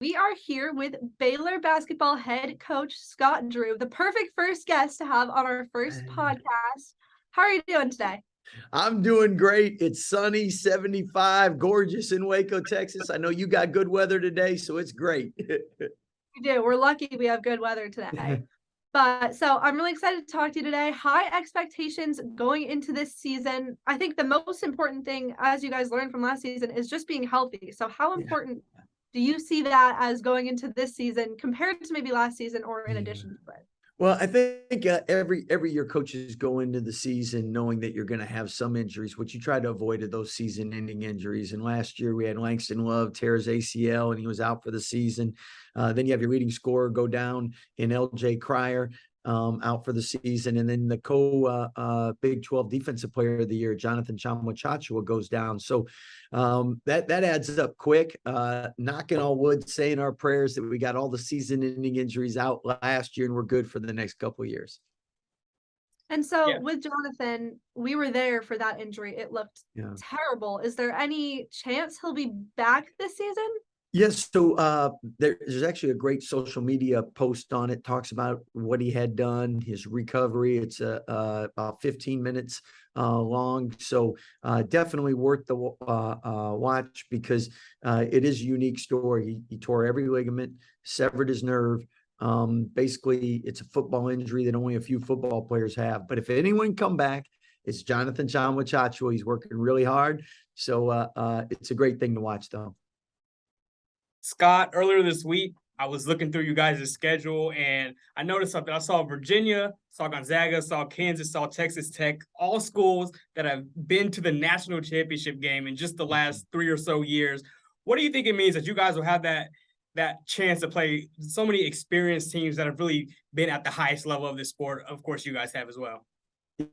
We are here with Baylor basketball head coach Scott Drew, the perfect first guest to have on our first podcast. How are you doing today? I'm doing great. It's sunny, 75, gorgeous in Waco, Texas. I know you got good weather today, so it's great. We do. We're lucky we have good weather today. So I'm really excited to talk to you today. High expectations going into this season. I think the most important thing, as you guys learned from last season, is just being healthy. So how important do you see that as going into this season compared to maybe last season or in addition to it? Well, I think every year coaches go into the season knowing that you're going to have some injuries, which you try to avoid of those season-ending injuries. And last year we had Langston Love tear his ACL and he was out for the season. Then you have your leading scorer go down in LJ Cryer, out for the season. And then the Big 12 Defensive Player of the Year, Jonathan Tchamwa goes down. So that adds up quick. Knocking on wood, saying our prayers that we got all the season-ending injuries out last year and we're good for the next couple of years. And so with Jonathan, we were there for that injury. It looked terrible. Is there any chance he'll be back this season? Yes. So there's actually a great social media post on it, talks about what he had done, his recovery. It's about 15 minutes long. So definitely worth the watch because it is a unique story. He tore every ligament, severed his nerve. Basically, it's a football injury that only a few football players have. But if anyone come back, it's Jonathan Tchamwa. He's working really hard. So it's a great thing to watch, though. Scott, earlier this week, I was looking through you guys' schedule and I noticed something. I saw Virginia, saw Gonzaga, saw Kansas, saw Texas Tech, all schools that have been to the national championship game in just the last 3 or so years. What do you think it means that you guys will have that chance to play so many experienced teams that have really been at the highest level of this sport? Of course, you guys have as well.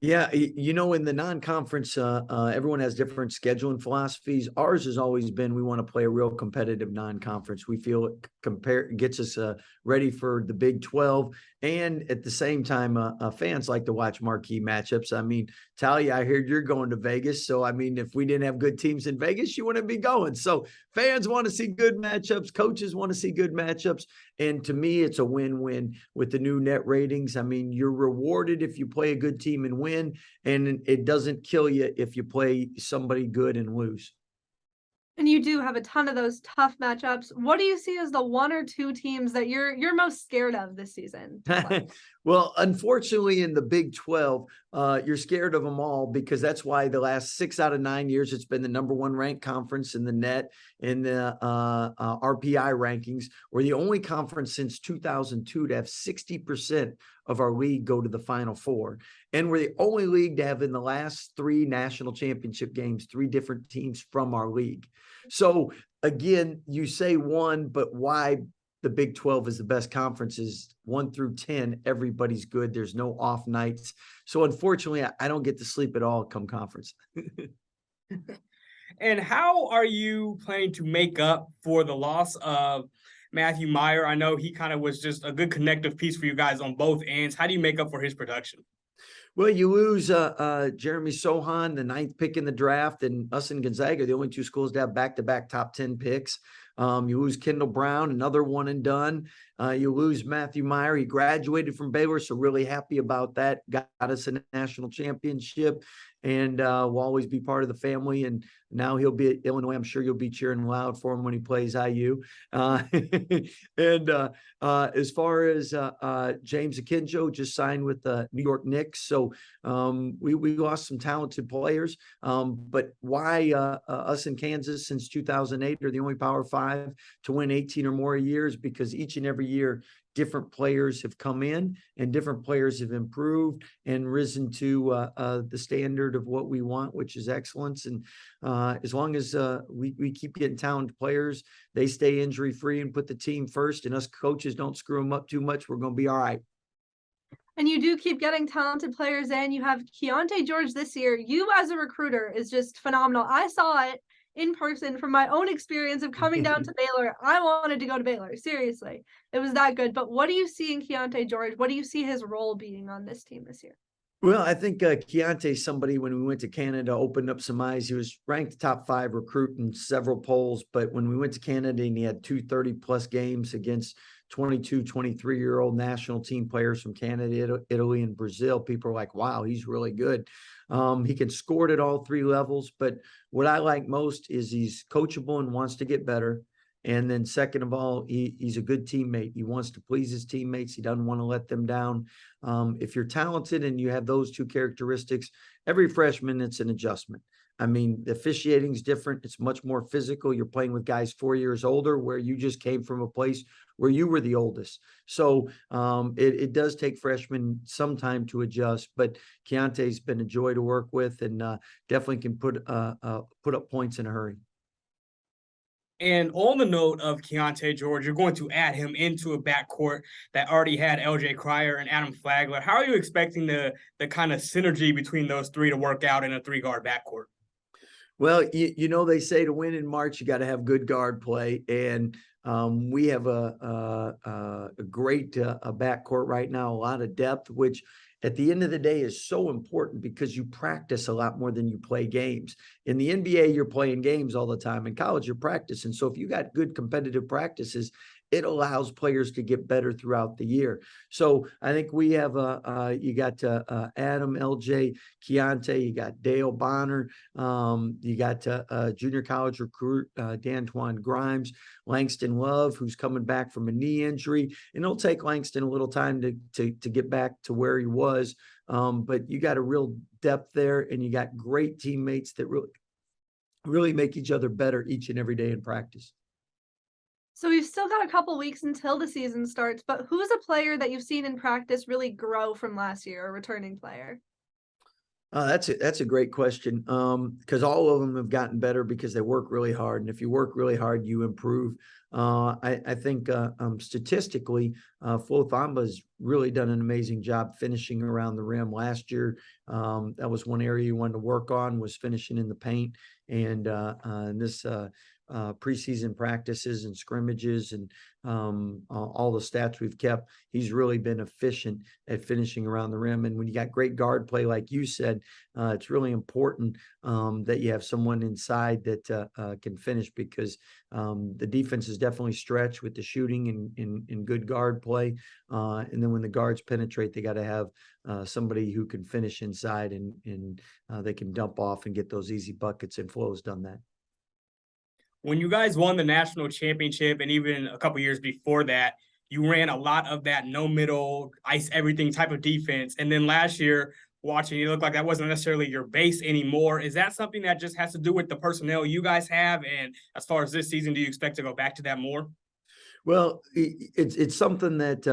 Yeah, in the non-conference, everyone has different scheduling philosophies. Ours has always been we want to play a real competitive non-conference. We feel it gets us ready for the Big 12, and at the same time, fans like to watch marquee matchups. I mean, Talia, I heard you're going to Vegas, so I mean, if we didn't have good teams in Vegas, you wouldn't be going. So fans want to see good matchups, coaches want to see good matchups, and to me, it's a win-win with the new net ratings. I mean, you're rewarded if you play a good team and win, and it doesn't kill you if you play somebody good and lose. And you do have a ton of those tough matchups. What do you see as the one or two teams that you're most scared of this season? Well, unfortunately, in the Big 12, you're scared of them all because that's why the last 6 out of 9 years, it's been the number one ranked conference in the net in the RPI rankings. We're the only conference since 2002 to have 60% of our league go to the Final Four. And we're the only league to have in the last 3 national championship games, 3 different teams from our league. So again, you say one, but why the Big 12 is the best conference is 1 through 10. Everybody's good. There's no off nights. So unfortunately, I don't get to sleep at all come conference. And how are you planning to make up for the loss of Matthew Meyer? I know he kind of was just a good connective piece for you guys on both ends. How do you make up for his production? Well, you lose Jeremy Sohan, the 9th pick in the draft, and us and Gonzaga are the only 2 schools to have back-to-back top 10 picks. You lose Kendall Brown, another one and done. You lose Matthew Meyer. He graduated from Baylor, so really happy about that. Got us a national championship, and will always be part of the family. And now he'll be at Illinois. I'm sure you'll be cheering loud for him when he plays IU. And as far as James Akinjo just signed with the New York Knicks, so we lost some talented players. But why us in Kansas since 2008 are the only Power 5 to win 18 or more years? Because each and every year different players have come in and different players have improved and risen to the standard of what we want, which is excellence. And as long as we keep getting talented players, they stay injury free and put the team first, and us coaches don't screw them up too much, we're going to be all right. And you do keep getting talented players in. You have Keyonte George this year. You as a recruiter is just phenomenal. I saw it in person from my own experience of coming down to Baylor. I wanted to go to Baylor. Seriously. It was that good. But what do you see in Keyonte George? What do you see his role being on this team this year? Well, I think Keyonte, somebody when we went to Canada, opened up some eyes. He was ranked top 5 recruit in several polls, but when we went to Canada and he had 230+ games against 22, 23-year-old national team players from Canada, Italy, and Brazil, people are like, wow, he's really good. He can score at all 3 levels, but what I like most is he's coachable and wants to get better. And then second of all, he's a good teammate. He wants to please his teammates. He doesn't want to let them down. If you're talented and you have those 2 characteristics, every freshman, it's an adjustment. I mean, the officiating is different. It's much more physical. You're playing with guys 4 years older, where you just came from a place where you were the oldest. So it does take freshmen some time to adjust, but Keontae's been a joy to work with, and definitely can put up points in a hurry. And on the note of Keyonte George, you're going to add him into a backcourt that already had LJ Cryer and Adam Flagler. How are you expecting the kind of synergy between those 3 to work out in a 3-guard backcourt? Well, they say to win in March, you got to have good guard play. And we have a great backcourt right now, a lot of depth, which at the end of the day is so important because you practice a lot more than you play games. In the NBA, you're playing games all the time. In college, you're practicing. So if you got good competitive practices, it allows players to get better throughout the year. So I think we have you got Adam, LJ, Keyonte, you got Dale Bonner, you got junior college recruit D'Antoine Grimes, Langston Love, who's coming back from a knee injury, and it'll take Langston a little time to get back to where he was. But you got a real depth there, and you got great teammates that really make each other better each and every day in practice. So we've still got a couple weeks until the season starts, but who's a player that you've seen in practice really grow from last year, a returning player? That's a great question. Because all of them have gotten better because they work really hard. And if you work really hard, you improve. I think statistically, Flo Thamba's really done an amazing job finishing around the rim last year. That was one area you wanted to work on, was finishing in the paint. And this preseason practices and scrimmages and all the stats we've kept, he's really been efficient at finishing around the rim. And when you got great guard play, like you said, it's really important that you have someone inside that can finish, because the defense is definitely stretched with the shooting and good guard play. And then when the guards penetrate, they got to have somebody who can finish inside, and they can dump off and get those easy buckets, and Flo's done that. When you guys won the national championship, and even a couple years before that, you ran a lot of that no middle, ice everything type of defense. And then last year, watching, it looked like that wasn't necessarily your base anymore. Is that something that just has to do with the personnel you guys have? And as far as this season, do you expect to go back to that more? Well, it's something that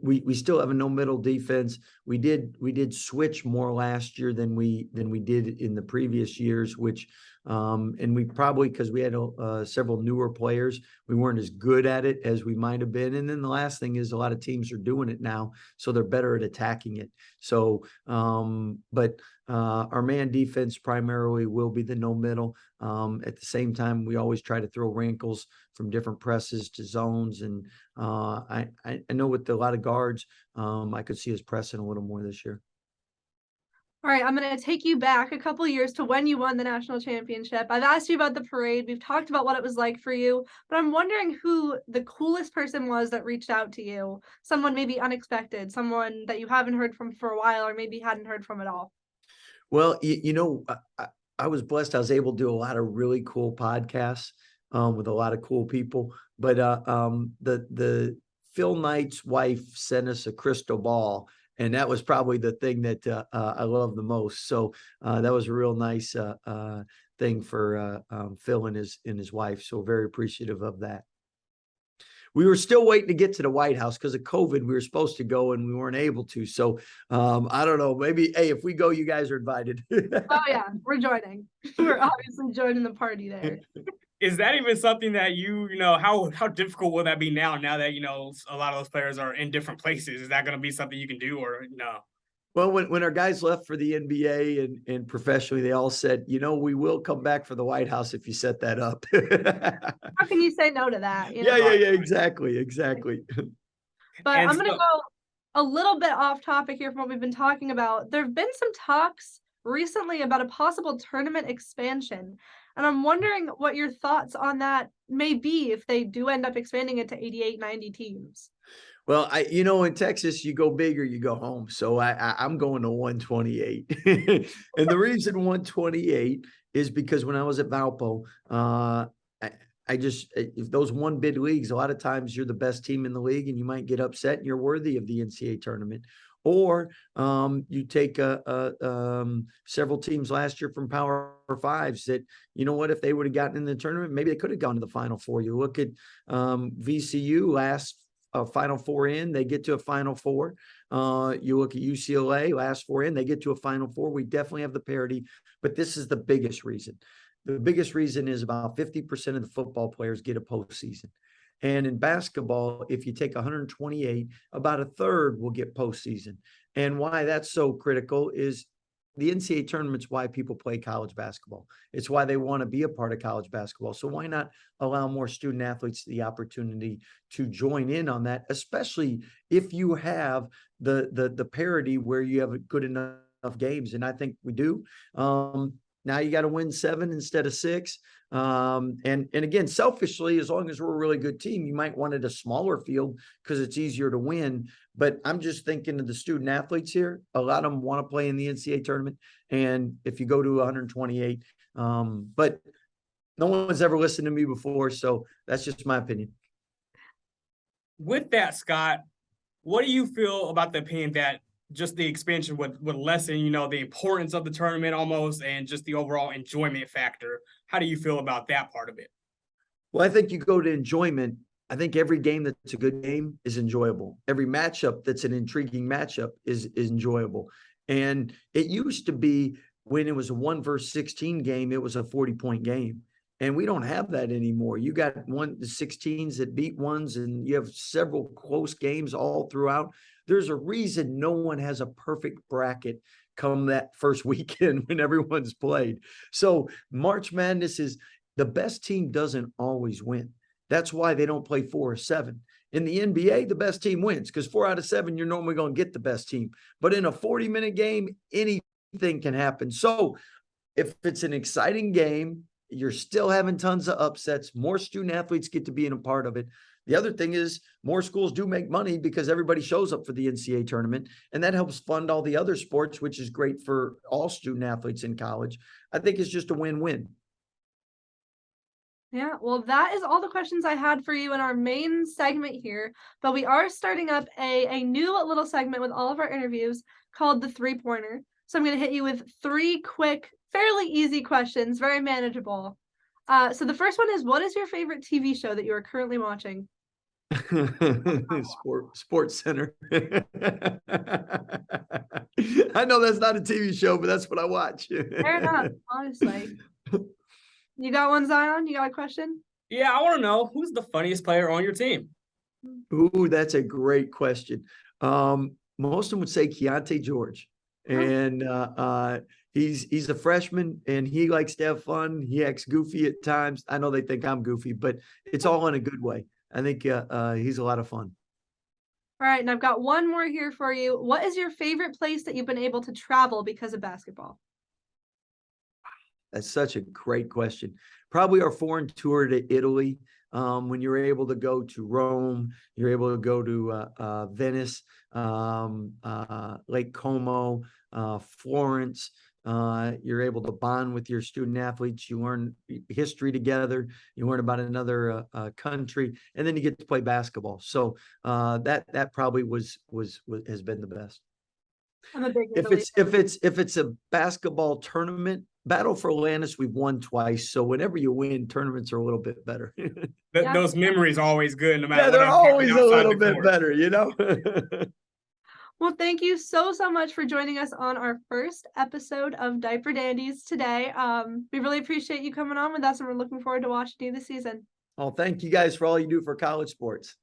we still have a no middle defense. We did switch more last year than we did in the previous years, which and we probably, because we had several newer players, we weren't as good at it as we might have been. And then the last thing is, a lot of teams are doing it now, so they're better at attacking it. So but our man defense primarily will be the no middle. At the same time, we always try to throw wrinkles from different presses to zones. And I know with a lot of guards, I could see us pressing a little more this year. All right, I'm going to take you back a couple years to when you won the national championship. I've asked you about the parade. We've talked about what it was like for you, but I'm wondering who the coolest person was that reached out to you. Someone maybe unexpected, someone that you haven't heard from for a while, or maybe hadn't heard from at all. Well, I was blessed. I was able to do a lot of really cool podcasts with a lot of cool people. But the Phil Knight's wife sent us a crystal ball, and that was probably the thing that I love the most. So that was a real nice thing for Phil and his wife. So very appreciative of that. We were still waiting to get to the White House because of COVID. We were supposed to go and we weren't able to. So I don't know. Maybe, hey, if we go, you guys are invited. Oh yeah, we're joining. We're obviously joining the party there. Is that even something that how difficult will that be now that, a lot of those players are in different places? Is that going to be something you can do, or no? Well, when our guys left for the NBA and professionally, they all said, we will come back for the White House if you set that up. How can you say no to that? Yeah, exactly. But I'm going to go a little bit off topic here from what we've been talking about. There have been some talks recently about a possible tournament expansion. And I'm wondering what your thoughts on that may be if they do end up expanding it to 88, 90 teams. Well, in Texas, you go big or you go home. So I'm going to 128. And the reason 128 is because when I was at Valpo, if those one bid leagues, a lot of times you're the best team in the league and you might get upset and you're worthy of the NCAA tournament. Or you take several teams last year from Power Fives that, you know what, if they would have gotten in the tournament, maybe they could have gone to the Final Four. You look at VCU last Final Four in, they get to a Final Four. You look at UCLA last four in, they get to a Final Four. We definitely have the parity, but this is the biggest reason. The biggest reason is about 50% of the football players get a postseason. And in basketball, if you take 128, about a third will get postseason. And why that's so critical is the NCAA tournament's why people play college basketball. It's why they want to be a part of college basketball. So why not allow more student athletes the opportunity to join in on that, especially if you have the parity where you have good enough games. And I think we do. Now you got to win 7 instead of 6. And again, selfishly, as long as we're a really good team, you might want it a smaller field because it's easier to win. But I'm just thinking of the student athletes here. A lot of them want to play in the NCAA tournament. And if you go to 128, but no one's ever listened to me before. So that's just my opinion. With that, Scott, what do you feel about the opinion that just the expansion would lessen, the importance of the tournament almost, and just the overall enjoyment factor? How do you feel about that part of it? Well, I think you go to enjoyment. I think every game that's a good game is enjoyable. Every matchup that's an intriguing matchup is enjoyable. And it used to be when it was a 1 versus 16 game, it was a 40-point game. And we don't have that anymore. You got the 16s that beat ones, and you have several close games all throughout. There's a reason no one has a perfect bracket come that first weekend when everyone's played. So March Madness is the best team doesn't always win. That's why they don't play 4 or 7. In the NBA, the best team wins because 4 out of 7, you're normally going to get the best team. But in a 40-minute game, anything can happen. So if it's an exciting game, you're still having tons of upsets. More student athletes get to be in a part of it. The other thing is more schools do make money because everybody shows up for the NCAA tournament, and that helps fund all the other sports, which is great for all student athletes in college. I think it's just a win-win. Yeah, well, that is all the questions I had for you in our main segment here, but we are starting up a new little segment with all of our interviews called the 3-pointer. So I'm going to hit you with 3 quick, fairly easy questions, very manageable. So the first one is, what is your favorite TV show that you are currently watching? Sports Center. I know that's not a TV show, but that's what I watch. Fair enough, honestly. You got one, Zion? You got a question? Yeah, I want to know, who's the funniest player on your team? Ooh, that's a great question. Most of them would say Keyonte George. And he's a freshman and he likes to have fun. He acts goofy at times. I know they think I'm goofy, but it's all in a good way. I think he's a lot of fun. All right, and I've got one more here for you. What is your favorite place that you've been able to travel because of basketball? That's such a great question. Probably our foreign tour to Italy. When you're able to go to Rome, you're able to go to Venice, Lake Como, Florence. You're able to bond with your student athletes. You learn history together. You learn about another country, and then you get to play basketball. So that probably has been the best. I'm a big If it's a basketball tournament, Battle for Atlantis, we've won twice. So whenever you win, tournaments are a little bit better. Those memories are always good, no matter what. They're always a little bit better, Well, thank you so much for joining us on our first episode of Diaper Dandies today. We really appreciate you coming on with us, and we're looking forward to watching you this season. Oh, thank you guys for all you do for college sports.